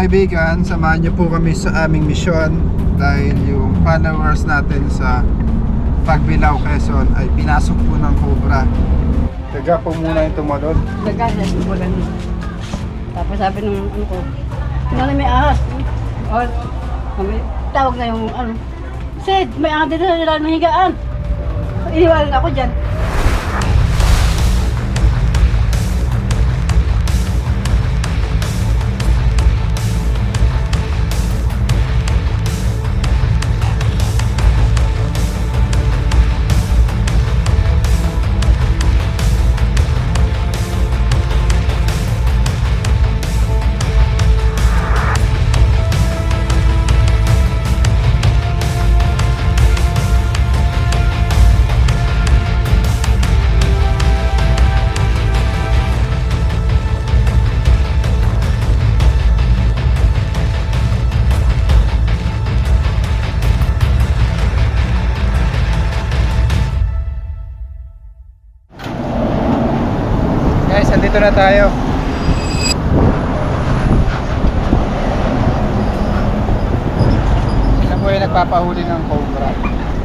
kaibigan, samahan niyo po kami sa aming misyon dahil yung followers natin sa Pagbilao, Quezon ay pinasok po ng cobra. Taga po muna yung tumalon. Nagkasya sa bulan. Tapos sabi nung ano ko, tinanong may ahas. O, kami, tawag na yung ano, Sid, may ahas dito sa ilalim ng higaan. Iniwalan ako dyan. Guys, andito na tayo. Sila po yung nagpapahuli ng cobra.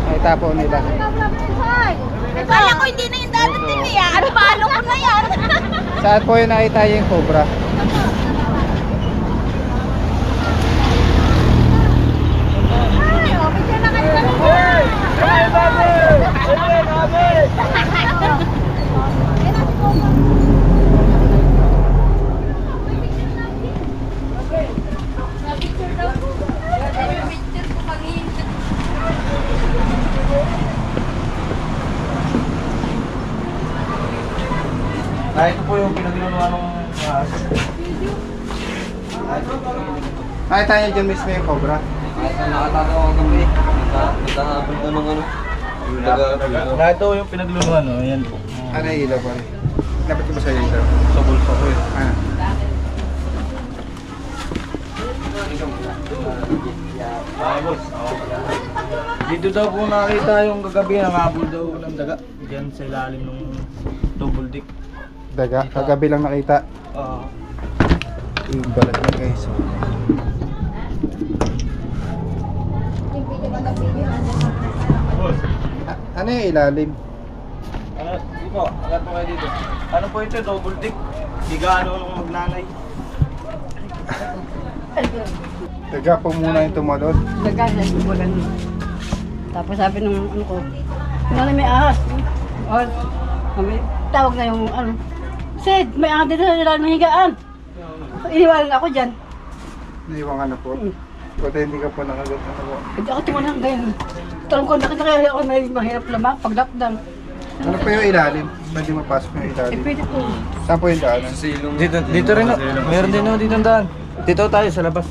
Nakita po nila. Kala ko hindi na yung dadating niya. Ano paano ko na yan? Saan po yung nakita yung cobra? Ay, okay siya na kayo kami. Ito po yung pinaglunuan ng Nakita niyo dyan mismo yung cobra? nakatatawa kami. Nagkahabol na ng ano. Ito yung pinaglunuan, no? Yan po. Ano yung ilaw pa rin? Dapat ko ba sa'yo ilaw? Sa bulsa ko eh. Ah. Ay, boss. Dito daw po nakita yung kagabi, nangahabol daw ng daga. Diyan sa ilalim ng double dick. Daga, kagabi lang nakita. Yung balat na guys. Boss. Ano yung ilalim? Di po, alat po kayo dito. Ano po ito, double dick? Di gaano nung magnanay. Taga po muna yung tumalon. Nagkasya sa bulan. Tapos sabi nung ano ko, tinanong may ahas. O, kami, tawag na yung ano, Sid, may ahas dito sa ilalim ng higaan. Iniwalan ako dyan. Naiwang ano po. Pati hindi ka po nakagat ano po. Hindi ako tumanang ganyan. Talong ko, nakita kaya ako may mahirap lamang pag lockdown. Ano po yung ilalim? Pwede mapasok yung Eh, ilalim. pwede po. Saan po yung daanan? Dito rin, meron din dito ang daan. Dito tayo sa labas.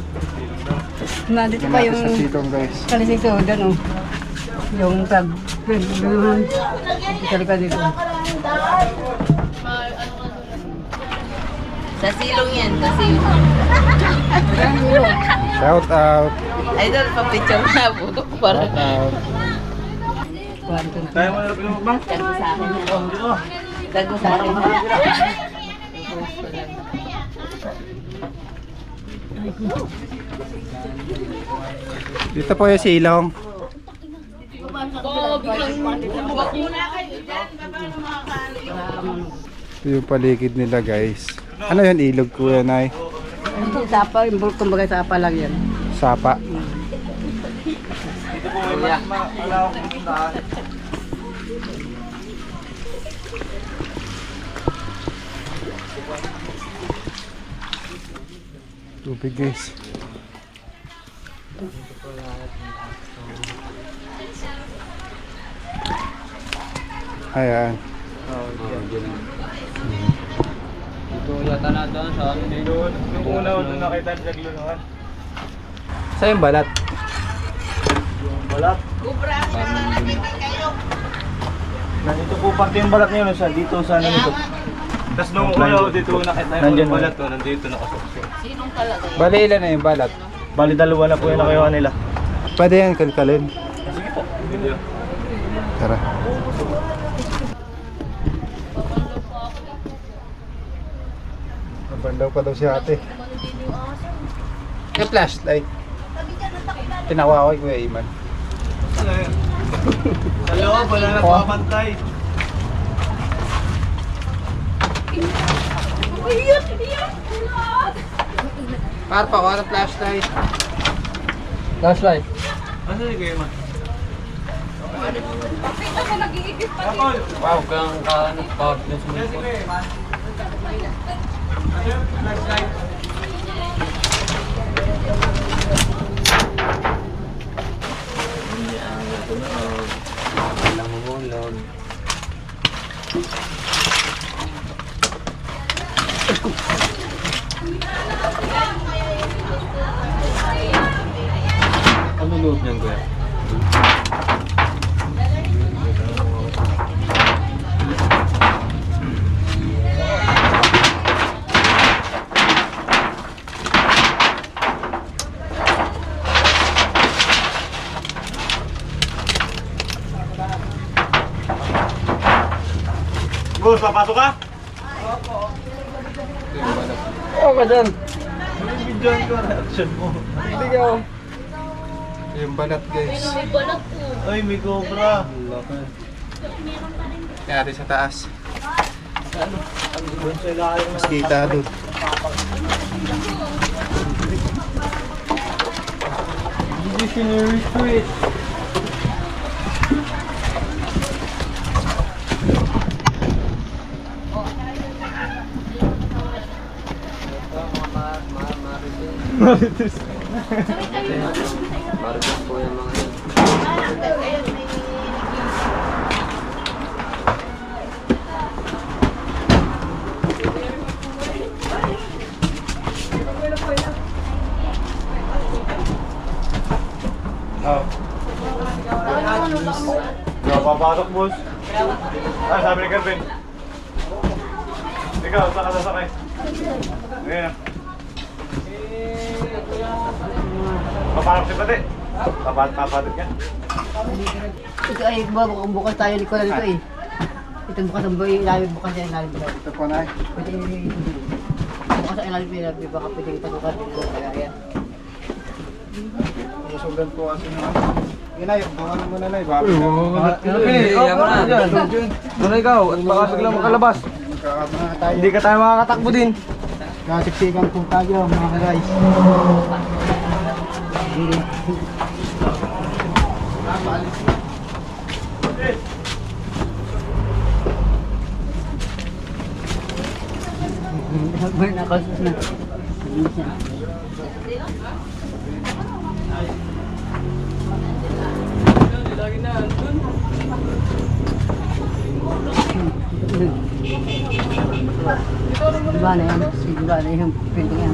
Nandito pa Natin yung sa sitong guys. kalisito, doon o. Yung tag, doon. Kalika dito. Sa silong yan, sa silong. Shout out. Idol, pa-picture na po. Para Shout out. Tayo mo na pinumabang. tago sa akin yan. Tago sa akin yan. Dito po yung silong. Ito yung paligid nila guys. Ano yun? Ilog ko yan ay? Sapa, yung bulkong bagay sapa lang yan. Sapa. Dito po may malawak ng daan. Tubig guys. Ayan. Ito yata na doon sa ano dito. Yung una ko doon nakita naglunuan. Saan yung balat? Yung balat. Nandito po parte yung balat niya sa dito sa ano nito. Tapos nung una dito nakita yung balat to, nandito nakasuksok. Sinong talaga yun? Bali ilan na yung balat? Bali dalawa na po yung nakayuhan nila. Pwede yan kalkalin. Sige po. Video. Tara. Nabandaw pa daw si ate. Yung flashlight. Tinawa ko kay Kuya Iman. Sa loob, wala na papantay. Para pa ako ng flashlight. Flashlight. Ano si Kuya Man? Wow, kang ano, power na sumulpot. Walang mamulog. Ano loob niyan, Kuya? Boss, papasok ka? Oo ka dyan. Bidyan ko reaction mo. Hindi ka ako. Yung balat guys. Ay, may cobra. Kaya natin sa taas. Doon sa ilalim Mas kita doon. Visionary Street. Marites. Marites po yung mga yun. Oh. Papasok, boss. Ah, sabi ni Calvin. Ikaw, saan ka sasakay? Ayan. Papasok si Pati. Papalit ka. Ito ay bukas tayo ni Kuya nito eh. Ito bukas ang buhay, ilalim bukas yan, ilalim bukas. Ito po na. Pwede bukas ang ilalim ilalim, baka pwede pasukan dito kaya yan. Susugan po kasi naman. Yun ay, buwan mo na na. Babi Doon na ikaw, at baka biglang makalabas. Magkakabana tayo. Hindi ka tayo makakatakbo din. Kasiksikan po tayo mga guys. Burn na kasi na. Diba na yan? Diba na yung pwede yan?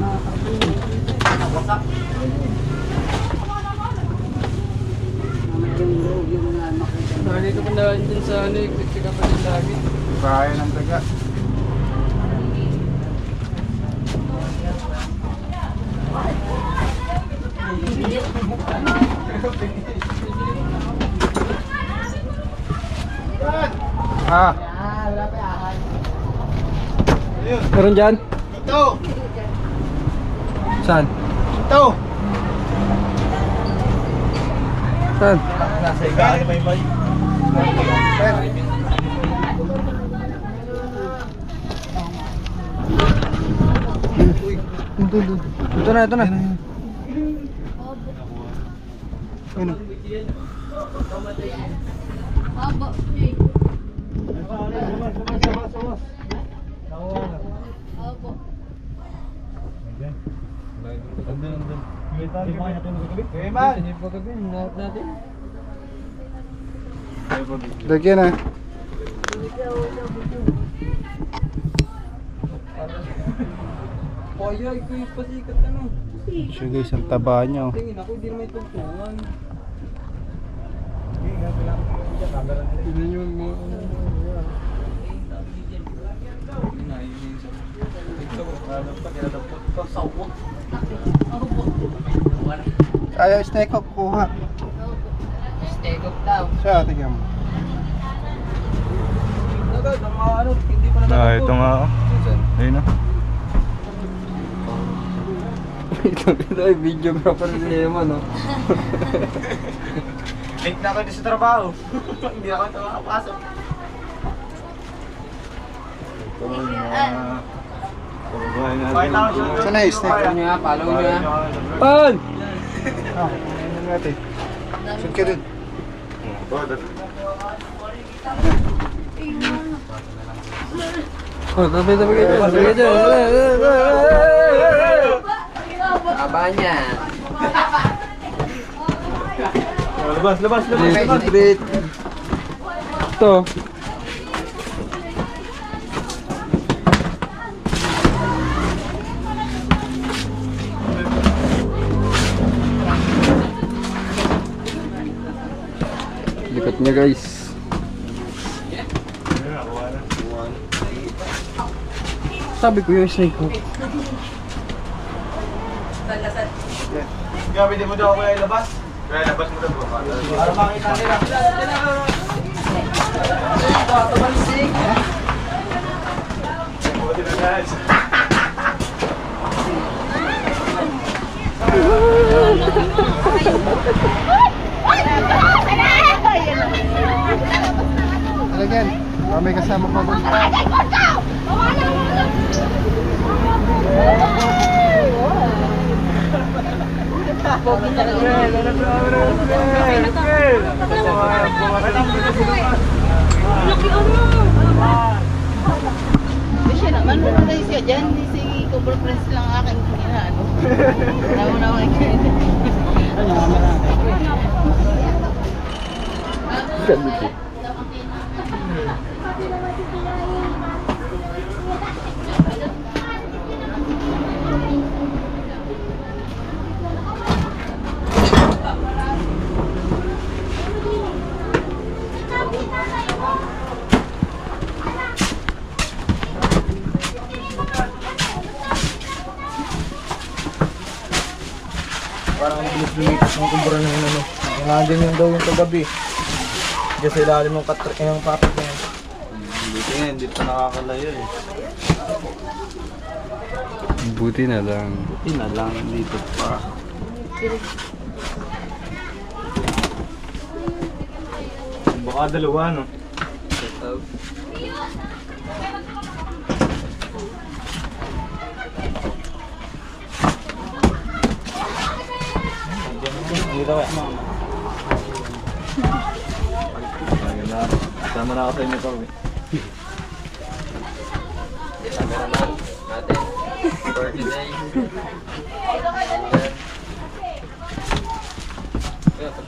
Dito ko na dyan sa ano, pick up din lagi. Bahay ng daga. Ah, Meron dyan? ito! Saan? Ito! Saan? Nasa ikaw ni Maymay. Ito na, ito na. Ano? Lagyan na. Kaya, ikaw yung pasikat ano. Siya guys, ang taba niya. Oh. Tingin ako, hindi naman tugtungan. Tingnan nyo yung mga ano. Ayaw, snake up kuha. Stay up daw. Siya, tigyan mo. Agad, ang mga ano, hindi pa Ah, ito nga. Ayun na. Ito ay videographer si Emma, no? Late na ako dito sa trabaho. Hindi ako nakapasok. Ito yung mga... Saan na yung snake? Follow nyo ha. Pan! Ah, ayun natin. Shoot ka dun. Oh, tabi kayo dyan. Tabi kayo dyan. Aba niya. Labas. Great. Ito. Likot niya guys. Sabi ko yung snake hook. Gabi di mo daw ako ilabas. Kaya labas mo daw. Para makita nila. Buti na guys. Talagan. May kasama pa dun. Siya naman, ano siya dyan, si Cobra Prince lang aking ano. Naman Ganito. Parang bilis lumipas ng kumbura ng ano. Nandiyan yung daw yung kagabi. Diyan sa ilalim ng yung papit na yan. Buti nga, hindi pa nakakalayo eh. Buti na lang. Buti na lang, dito pa. Baka dalawa, no? Dito ka. Sama na ako sa inyo, Pao. Cameraman natin for today. Kaya pa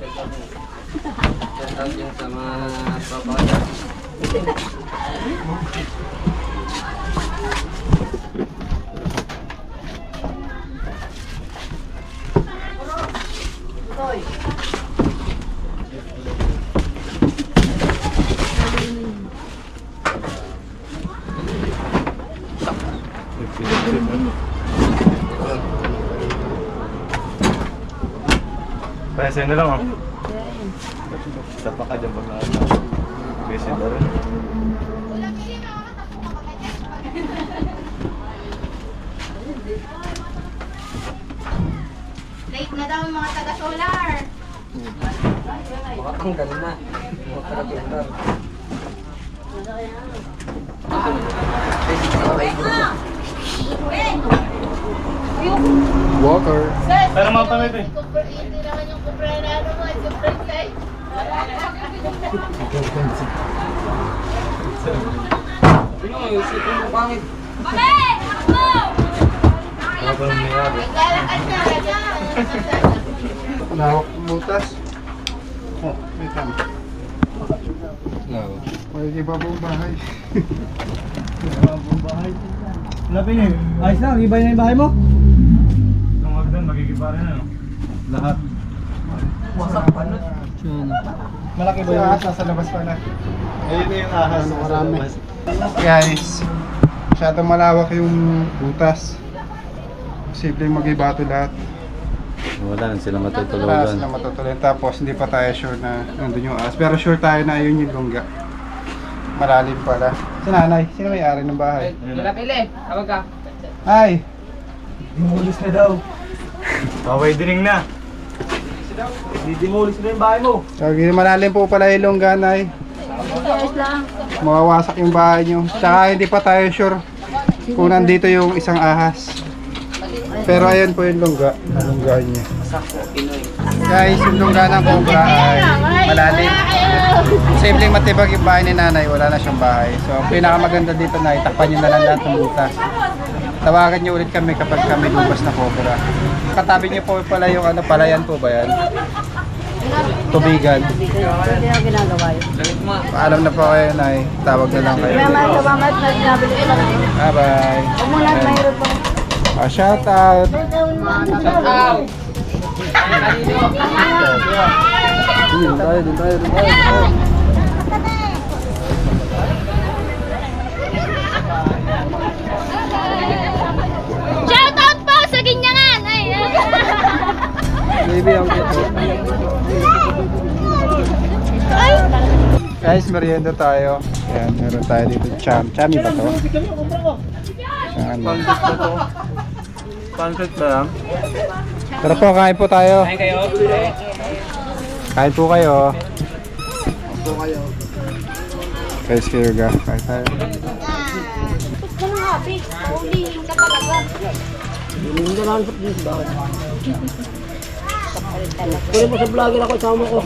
yung sa mga papaya. Pwede na lang, oh. Isa pa ka dyan pag nakita. Pwede na rin. Late na daw yung mga taga-solar. Makatanggal na. Makatanggal. Walker. Pero mga pamit eh. Hindi naman yung kumpra na ano mo, yung princess. Ano yung sipin mo pangit? Bakit? Ako! Mga pamit. Naglalakad na, ganyan. Lawak butas. Oh, may tama. No. May iba pong bahay. Labi niyo. Ayos lang, ibay na yung bahay mo? Itong hagdan, magigiba rin ano? Lahat. Wasak pa nun. Malaki ba Yung yung ahas nasa labas pa na. Ayun na yung ahas. Ano, marami. Guys, masyadong malawak yung butas. Posibleng mag-iba ito lahat. Wala na sila Wala matutulugan. sila matutuloy. Tapos hindi pa tayo sure na nandun yung ahas. Pero sure tayo na yun yung lungga. Malalim pala. Si nanay, sino may-ari ng bahay? Wala pili. Tawag ka. Ay! Imulis na daw. Kaway dining na. Didimulis na yung bahay mo. So, malalim po pala yung longganay. Ayos lang. Mawawasak yung bahay nyo. Tsaka hindi pa tayo sure kung nandito yung isang ahas. Pero ayun po yung lungga niya. Guys, yung lungga ng cobra ay malalim. Simpleng matibag yung bahay ni nanay, wala na siyang bahay. So, ang pinakamaganda dito na itakpan nyo na lang lahat ng butas. Tawagan nyo ulit kami kapag kami lumabas na cobra. Katabi nyo po pala yung ano, palayan po ba yan? Tubigan. Hindi na ginagawa yun. Paalam na po kayo, nay. Tawag na lang kayo. Salamat na ginabili ko lang. Bye-bye. Huwag mo lang mayroon pa. Shout out. Dun tayo. Shout out po sa Ginyangan! Ay, Baby, ang cute. ay. Guys, merienda tayo. Ayan, meron tayo dito. Chami ba to? Ano? Pancake ba yan? Tara po, kain po tayo. Kain kayo? Kain po kayo. Guys, kayo ga. Kain tayo. Ano nga, Big? Hulihin ka talaga. Hindi na lang sa bawat. Pwede mo sa vlogger ako, isama ko.